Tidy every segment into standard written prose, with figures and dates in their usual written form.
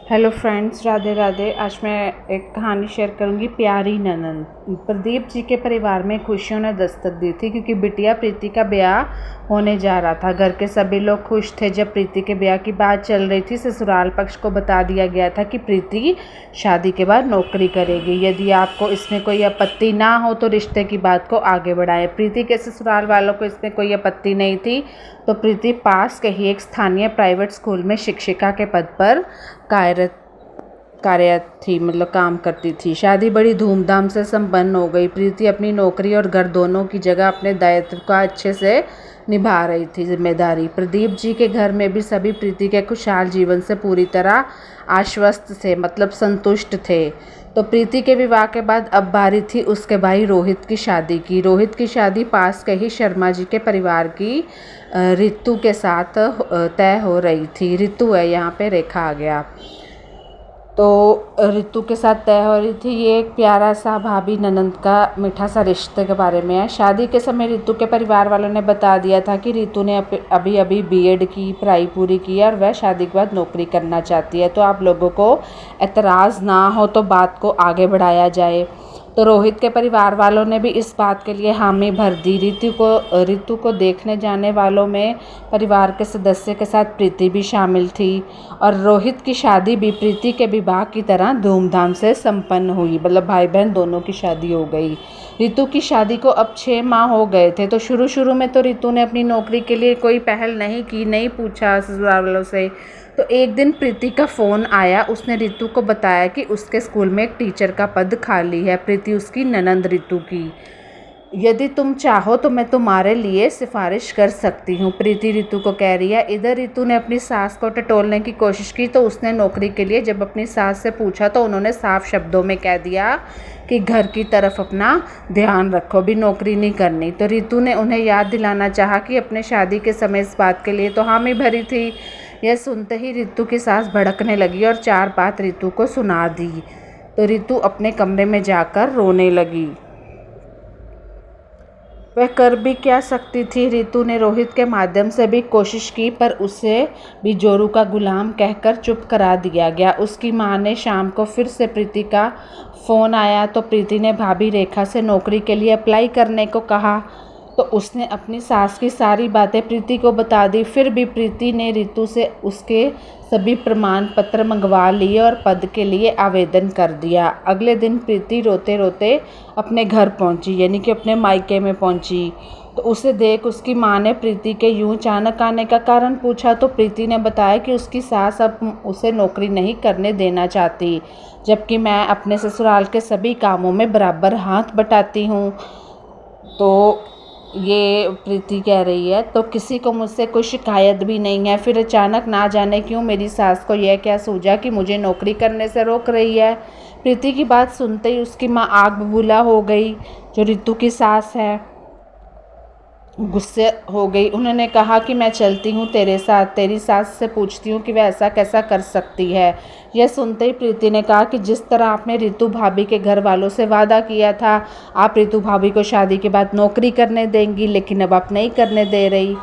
Hello friends, Radhe Radhe. आज मैं एक कहानी शेयर करूंगी, प्यारी ननंद। प्रदीप जी के परिवार में खुशियों ने दस्तक दी थी क्योंकि बिटिया प्रीति का ब्याह होने जा रहा था। घर के सभी लोग खुश थे। जब प्रीति के ब्याह की बात चल रही थी, ससुराल पक्ष को बता दिया गया था कि प्रीति शादी के बाद नौकरी करेगी। यदि आपको इसमें कोई आपत्ति ना हो तो रिश्ते की बात को आगे बढ़ाएं। प्रीति के ससुराल वालों को इसमें कोई आपत्ति नहीं थी, तो प्रीति पास के ही एक स्थानीय प्राइवेट स्कूल में शिक्षिका के पद पर कार्यरत थी, मतलब काम करती थी। शादी बड़ी धूमधाम से संपन्न हो गई। प्रीति अपनी नौकरी और घर दोनों की जगह अपने दायित्व का अच्छे से निभा रही थी, जिम्मेदारी। प्रदीप जी के घर में भी सभी प्रीति के खुशहाल जीवन से पूरी तरह आश्वस्त थे, मतलब संतुष्ट थे। तो प्रीति के विवाह के बाद अब बारी थी उसके भाई रोहित की शादी की। रोहित की शादी पास के ही शर्मा जी के परिवार की रितु के साथ तय हो रही थी। रितु है, यहाँ पे रेखा आ गया। तो रितु के साथ तय हो रही थी। ये एक प्यारा सा भाभी ननंद का मीठा सा रिश्ते के बारे में है। शादी के समय रितु के परिवार वालों ने बता दिया था कि रितु ने अभी अभी बीएड की पढ़ाई पूरी की है और वह शादी के बाद नौकरी करना चाहती है। तो आप लोगों को एतराज़ ना हो तो बात को आगे बढ़ाया जाए। तो रोहित के परिवार वालों ने भी इस बात के लिए हामी भर दी। रितु को देखने जाने वालों में परिवार के सदस्य के साथ प्रीति भी शामिल थी और रोहित की शादी भी प्रीति के विवाह की तरह धूमधाम से संपन्न हुई, मतलब भाई बहन दोनों की शादी हो गई। रितु की शादी को अब 6 माह हो गए थे। तो शुरू में तो रितु ने अपनी नौकरी के लिए कोई पहल नहीं की, नहीं पूछा ससुराल वालों से। तो एक दिन प्रीति का फ़ोन आया। उसने रितु को बताया कि उसके स्कूल में एक टीचर का पद खाली है। प्रीति उसकी ननंद रितु की। यदि तुम चाहो तो मैं तुम्हारे लिए सिफारिश कर सकती हूँ, प्रीति रितु को कह रही है। इधर रितु ने अपनी सास को टटोलने की कोशिश की। तो उसने नौकरी के लिए जब अपनी सास से पूछा तो उन्होंने साफ शब्दों में कह दिया कि घर की तरफ अपना ध्यान रखो, भी नौकरी नहीं करनी। तो रितु ने उन्हें याद दिलाना चाहा कि अपने शादी के समय इस बात के लिए तो हामी भरी थी। यह सुनते ही रितु की सास भड़कने लगी और 4 बात रितु को सुना दी। तो रितु अपने कमरे में जाकर रोने लगी। वह कर भी क्या सकती थी। रितु ने रोहित के माध्यम से भी कोशिश की, पर उसे भी जोरू का गुलाम कहकर चुप करा दिया गया। उसकी मां ने शाम को फिर से प्रीति का फ़ोन आया तो प्रीति ने भाभी रेखा से नौकरी के लिए अप्लाई करने को कहा। तो उसने अपनी सास की सारी बातें प्रीति को बता दी। फिर भी प्रीति ने रितु से उसके सभी प्रमाण पत्र मंगवा लिए और पद के लिए आवेदन कर दिया। अगले दिन प्रीति रोते रोते अपने घर पहुंची, यानी कि अपने मायके में पहुंची। तो उसे देख उसकी मां ने प्रीति के यूं अचानक आने का कारण पूछा। तो प्रीति ने बताया कि उसकी सास अब उसे नौकरी नहीं करने देना चाहती, जबकि मैं अपने ससुराल के सभी कामों में बराबर हाथ बटाती हूँ। तो ये प्रीति कह रही है, तो किसी को मुझसे कोई शिकायत भी नहीं है। फिर अचानक ना जाने क्यों मेरी सास को यह क्या सूझा कि मुझे नौकरी करने से रोक रही है। प्रीति की बात सुनते ही उसकी माँ आग बबूला हो गई, जो रितु की सास है। गुस्से हो गई। उन्होंने कहा कि मैं चलती हूँ तेरे साथ, तेरी सास से पूछती हूँ कि वह ऐसा कैसा कर सकती है। यह सुनते ही प्रीति ने कहा कि जिस तरह आपने रितु भाभी के घर वालों से वादा किया था, आप रितु भाभी को शादी के बाद नौकरी करने देंगी, लेकिन अब आप नहीं करने दे रही।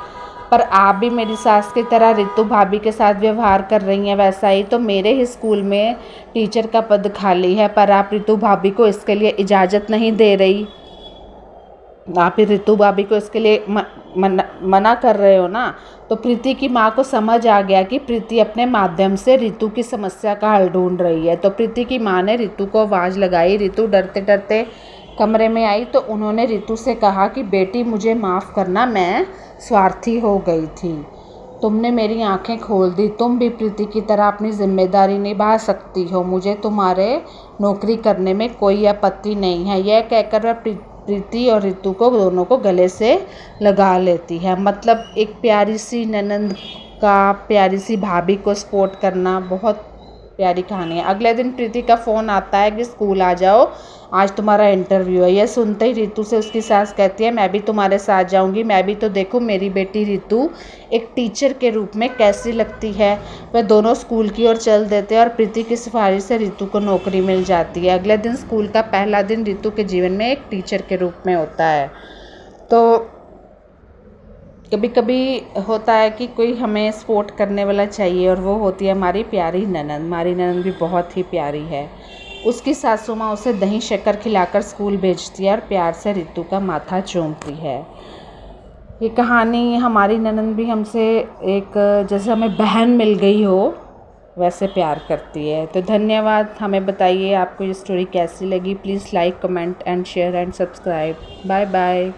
पर आप भी मेरी सास की तरह रितु भाभी के साथ व्यवहार कर रही हैं। वैसा ही तो मेरे ही स्कूल में टीचर का पद खाली है, पर आप रितु भाभी को इसके लिए इजाज़त नहीं दे रही। आप ही रितु भाभी को इसके लिए मना कर रहे हो ना। तो प्रीति की माँ को समझ आ गया कि प्रीति अपने माध्यम से रितु की समस्या का हल ढूंढ रही है। तो प्रीति की माँ ने रितु को आवाज़ लगाई। रितु डरते डरते कमरे में आई। तो उन्होंने रितु से कहा कि बेटी मुझे माफ़ करना, मैं स्वार्थी हो गई थी, तुमने मेरी आंखें खोल दी। तुम भी प्रीति की तरह अपनी जिम्मेदारी निभा सकती हो। मुझे तुम्हारे नौकरी करने में कोई आपत्ति नहीं है। यह कहकर वह प्रीति और रितु को दोनों को गले से लगा लेती है। मतलब एक प्यारी सी ननंद का प्यारी सी भाभी को सपोर्ट करना, बहुत प्यारी कहानी है। अगले दिन प्रीति का फ़ोन आता है कि स्कूल आ जाओ, आज तुम्हारा इंटरव्यू है। यह सुनते ही रितु से उसकी सास कहती है, मैं भी तुम्हारे साथ जाऊंगी, मैं भी तो देखूं मेरी बेटी रितु एक टीचर के रूप में कैसी लगती है। वह दोनों स्कूल की ओर चल देते हैं और प्रीति की सिफारिश से रितु को नौकरी मिल जाती है। अगले दिन स्कूल का पहला दिन रितु के जीवन में एक टीचर के रूप में होता है। तो कभी कभी होता है कि कोई हमें सपोर्ट करने वाला चाहिए और वो होती है हमारी प्यारी ननद। हमारी ननद भी बहुत ही प्यारी है। उसकी सासू माँ उसे दही शक्कर खिलाकर स्कूल भेजती है और प्यार से रितु का माथा चूमती है। ये कहानी हमारी ननद भी हमसे एक जैसे हमें बहन मिल गई हो वैसे प्यार करती है। तो धन्यवाद। हमें बताइए आपको ये स्टोरी कैसी लगी। Please like, comment and share and subscribe. Bye bye.